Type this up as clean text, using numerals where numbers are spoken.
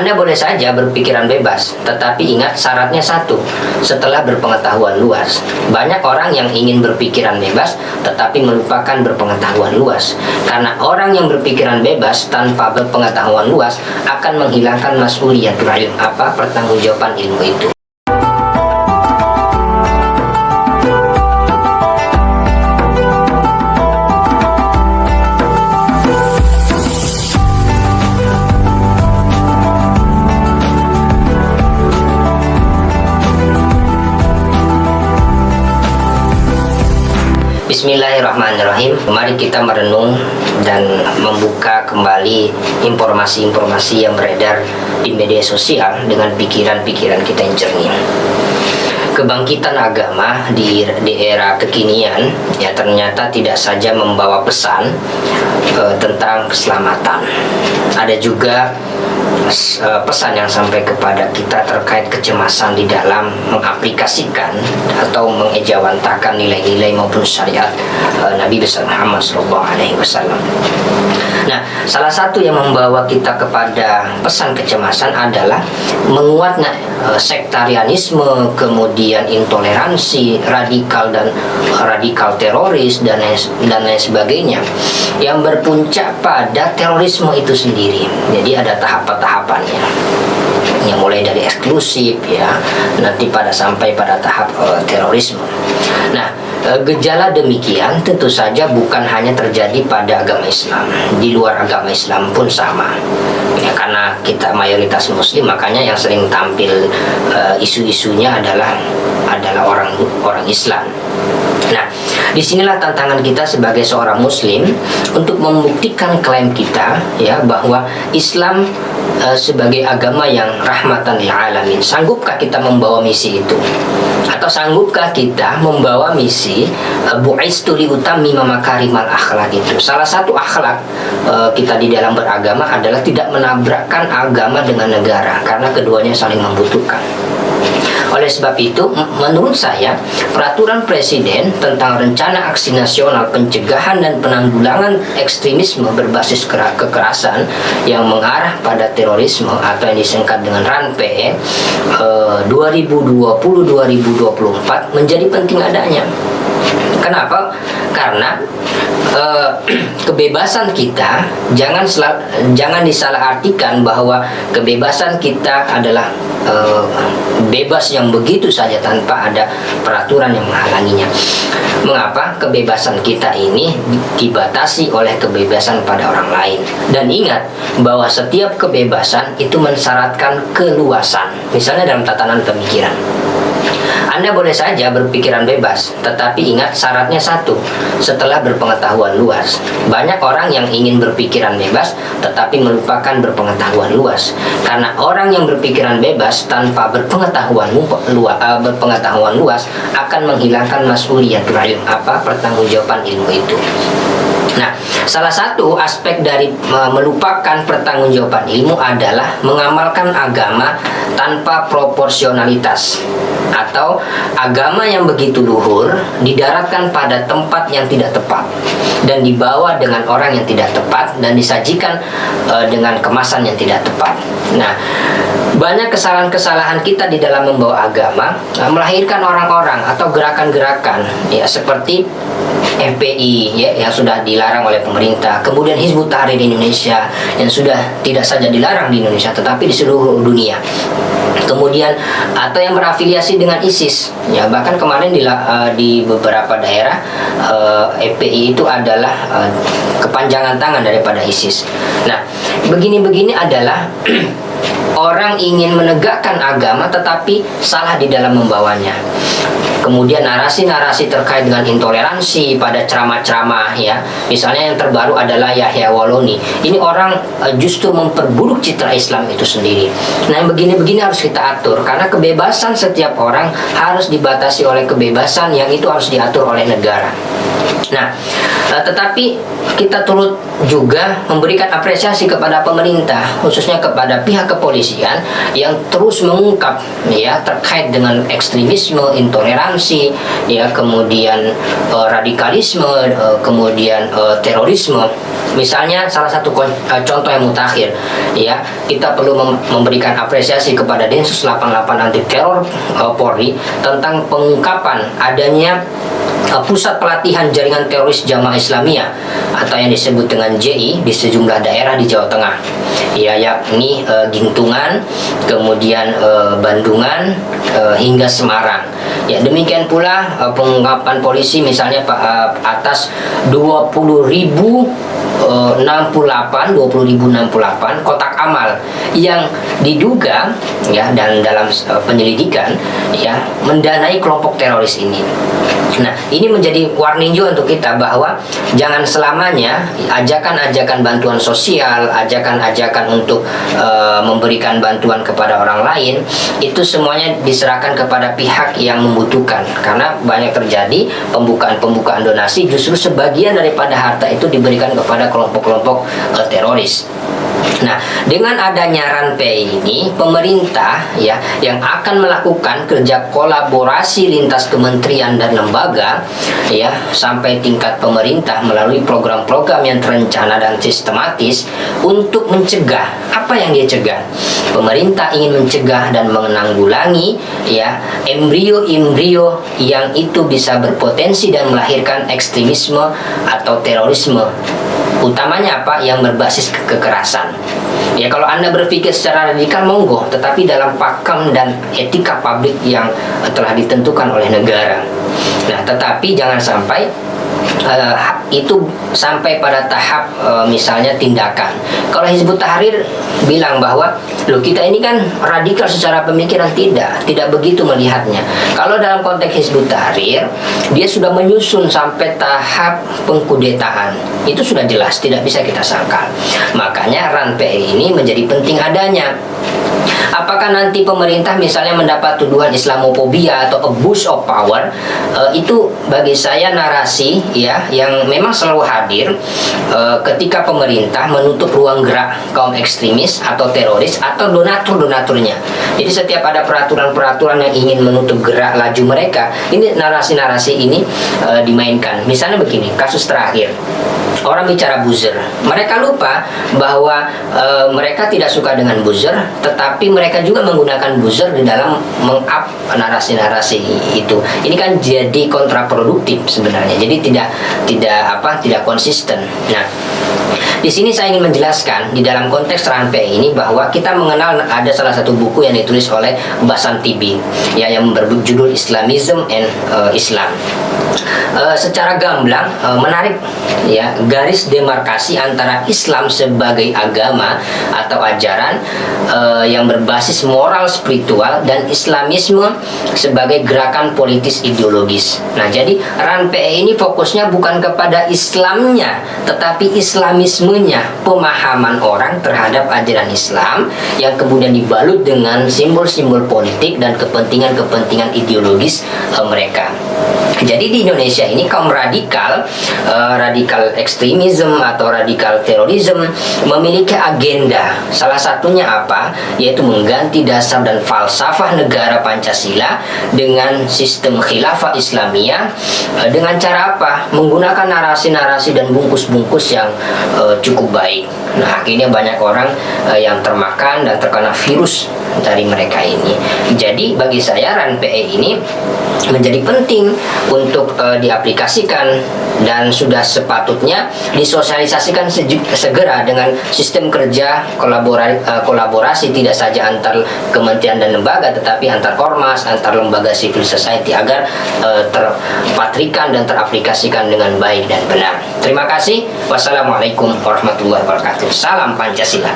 Anda boleh saja berpikiran bebas, tetapi ingat syaratnya satu, setelah berpengetahuan luas. Banyak orang yang ingin berpikiran bebas, tetapi melupakan berpengetahuan luas. Karena orang yang berpikiran bebas tanpa berpengetahuan luas akan menghilangkan mas'uliyatul ilm, pertanggungjawaban ilmu itu. Bismillahirrahmanirrahim. Mari kita merenung dan membuka kembali informasi-informasi yang beredar di media sosial dengan pikiran-pikiran kita yang jernih. Kebangkitan agama di era kekinian ya ternyata tidak saja membawa pesan tentang keselamatan. Ada juga pesan yang sampai kepada kita terkait kecemasan di dalam mengaplikasikan atau mengejawantakan nilai-nilai maupun syariat Nabi besar Muhammad SAW. Nah, salah satu yang membawa kita kepada pesan kecemasan adalah menguatnya sektarianisme, kemudian intoleransi, radikal teroris dan lain sebagainya yang berpuncak pada terorisme itu sendiri. Jadi ada tahapannya yang mulai dari eksklusif ya, nanti sampai pada tahap terorisme. Nah, gejala demikian tentu saja bukan hanya terjadi pada agama Islam, di luar agama Islam pun sama. Ya, karena kita mayoritas Muslim, makanya yang sering tampil isu-isunya adalah orang Islam. Nah, disinilah tantangan kita sebagai seorang Muslim untuk membuktikan klaim kita ya bahwa Islam sebagai agama yang rahmatan lil alamin. Sanggupkah kita membawa misi itu? Atau sanggupkah kita membawa misi bu'istu li utammima makarimal akhlak itu? Salah satu akhlak kita di dalam beragama adalah tidak menabrakkan agama dengan negara, karena keduanya saling membutuhkan. Oleh sebab itu, menurut saya, peraturan presiden tentang rencana aksi nasional pencegahan dan penanggulangan ekstremisme berbasis kekerasan yang mengarah pada terorisme atau yang disingkat dengan RANPE 2020-2024 menjadi penting adanya. Kenapa? Karena kebebasan kita jangan disalahartikan bahwa kebebasan kita adalah bebas yang begitu saja tanpa ada peraturan yang menghalanginya. Mengapa? Kebebasan kita ini dibatasi oleh kebebasan pada orang lain. Dan ingat bahwa setiap kebebasan itu mensyaratkan keluasan. Misalnya dalam tatanan pemikiran, Anda boleh saja berpikiran bebas, tetapi ingat syaratnya satu, setelah berpengetahuan luas. Banyak orang yang ingin berpikiran bebas, tetapi melupakan berpengetahuan luas. Karena orang yang berpikiran bebas tanpa berpengetahuan luas akan menghilangkan mas'uliyatul ilm, pertanggungjawaban ilmu itu. Nah, salah satu aspek dari melupakan pertanggungjawaban ilmu adalah mengamalkan agama tanpa proporsionalitas, atau agama yang begitu luhur didaratkan pada tempat yang tidak tepat dan dibawa dengan orang yang tidak tepat dan disajikan dengan kemasan yang tidak tepat. Nah, banyak kesalahan-kesalahan kita di dalam membawa agama melahirkan orang-orang atau gerakan-gerakan ya seperti FPI ya, yang sudah dilarang oleh pemerintah, kemudian Hizbut Tahrir di Indonesia yang sudah tidak saja dilarang di Indonesia tetapi di seluruh dunia. Kemudian atau yang berafiliasi dengan ISIS ya, bahkan kemarin di beberapa daerah FPI itu adalah kepanjangan tangan daripada ISIS. Nah, begini-begini adalah orang ingin menegakkan agama tetapi salah di dalam membawanya. Kemudian narasi-narasi terkait dengan intoleransi pada ceramah-ceramah ya. Misalnya yang terbaru adalah Yahya Waloni. Ini orang justru memperburuk citra Islam itu sendiri. Nah, yang begini-begini harus kita atur karena kebebasan setiap orang harus dibatasi oleh kebebasan yang itu harus diatur oleh negara. Nah, tetapi kita turut juga memberikan apresiasi kepada pemerintah, khususnya kepada pihak kepolisian yang terus mengungkap ya terkait dengan ekstremisme, intoleransi, ya kemudian radikalisme, kemudian terorisme. Misalnya salah satu contoh yang mutakhir, ya, kita perlu memberikan apresiasi kepada Densus 88 anti teror Polri tentang pengungkapan adanya pusat pelatihan jaringan teroris Jamaah Islamiyah atau yang disebut dengan JI di sejumlah daerah di Jawa Tengah, ya, yakni Gintungan, kemudian Bandungan, hingga Semarang. Ya, demikian pula pengungkapan polisi misalnya atas 20.068 kotak amal yang diduga, ya, dan dalam penyelidikan, ya, mendanai kelompok teroris ini. Nah, ini menjadi warning juga untuk kita bahwa jangan selamanya ajakan-ajakan bantuan sosial, ajakan-ajakan untuk memberikan bantuan kepada orang lain itu semuanya diserahkan kepada pihak yang membutuhkan, karena banyak terjadi pembukaan donasi justru sebagian daripada harta itu diberikan kepada kelompok-kelompok teroris. Nah, dengan adanya RAN-PEI ini, pemerintah, ya, yang akan melakukan kerja kolaborasi lintas kementerian dan lembaga, ya, sampai tingkat pemerintah melalui program-program yang terencana dan sistematis untuk mencegah. Apa yang dia cegah? Pemerintah ingin mencegah dan menanggulangi, ya, embrio-embrio yang itu bisa berpotensi dan melahirkan ekstremisme atau terorisme. Utamanya apa? Yang berbasis kekerasan. Ya, kalau Anda berpikir secara radikal, monggo, tetapi dalam pakem dan etika publik yang telah ditentukan oleh negara. Nah, tetapi jangan sampai itu sampai pada tahap misalnya tindakan. Kalau Hizbut Tahrir bilang bahwa loh, kita ini kan radikal secara pemikiran, tidak begitu melihatnya. Kalau dalam konteks Hizbut Tahrir, dia sudah menyusun sampai tahap pengkudetaan. Itu sudah jelas, tidak bisa kita sangkal. Makanya RAN-PEI ini menjadi penting adanya. Apakah nanti pemerintah misalnya mendapat tuduhan Islamofobia atau abuse of power, itu bagi saya narasi, ya, yang memang selalu hadir ketika pemerintah menutup ruang gerak kaum ekstremis atau teroris atau donatur-donaturnya. Jadi setiap ada peraturan-peraturan yang ingin menutup gerak laju mereka, ini narasi-narasi ini dimainkan. Misalnya begini, kasus terakhir, orang bicara buzzer, mereka lupa bahwa mereka tidak suka dengan buzzer, tetapi mereka juga menggunakan buzzer di dalam meng-up narasi-narasi itu. Ini kan jadi kontraproduktif sebenarnya. Jadi tidak konsisten. Nah, di sini saya ingin menjelaskan di dalam konteks RAN-PEI ini bahwa kita mengenal ada salah satu buku yang ditulis oleh Bassam Tibi, ya, yang berjudul Islamism and Islam. Secara gamblang menarik, ya, garis demarkasi antara Islam sebagai agama atau ajaran yang berbasis moral spiritual dan Islamisme sebagai gerakan politis ideologis. Nah, jadi RAN-PEI ini fokusnya bukan kepada Islamnya, tetapi Islamismenya, pemahaman orang terhadap ajaran Islam yang kemudian dibalut dengan simbol-simbol politik dan kepentingan-kepentingan ideologis mereka. Jadi di Indonesia ini kaum radikal ekstremisme atau radikal terorisme memiliki agenda. Salah satunya apa? Yaitu mengganti dasar dan falsafah negara Pancasila dengan sistem khilafah Islamiyah. Dengan cara apa? Menggunakan narasi-narasi dan bungkus-bungkus yang cukup baik. Nah, akhirnya banyak orang yang termakan dan terkena virus dari mereka ini. Jadi bagi saya RAN-PEI ini menjadi penting untuk diaplikasikan dan sudah sepatutnya disosialisasikan segera dengan sistem kerja kolaborasi tidak saja antar kementerian dan lembaga, tetapi antar ormas, antar lembaga civil society agar terpatrikan dan teraplikasikan dengan baik dan benar. Terima kasih. Wassalamualaikum warahmatullahi wabarakatuh. Salam Pancasila.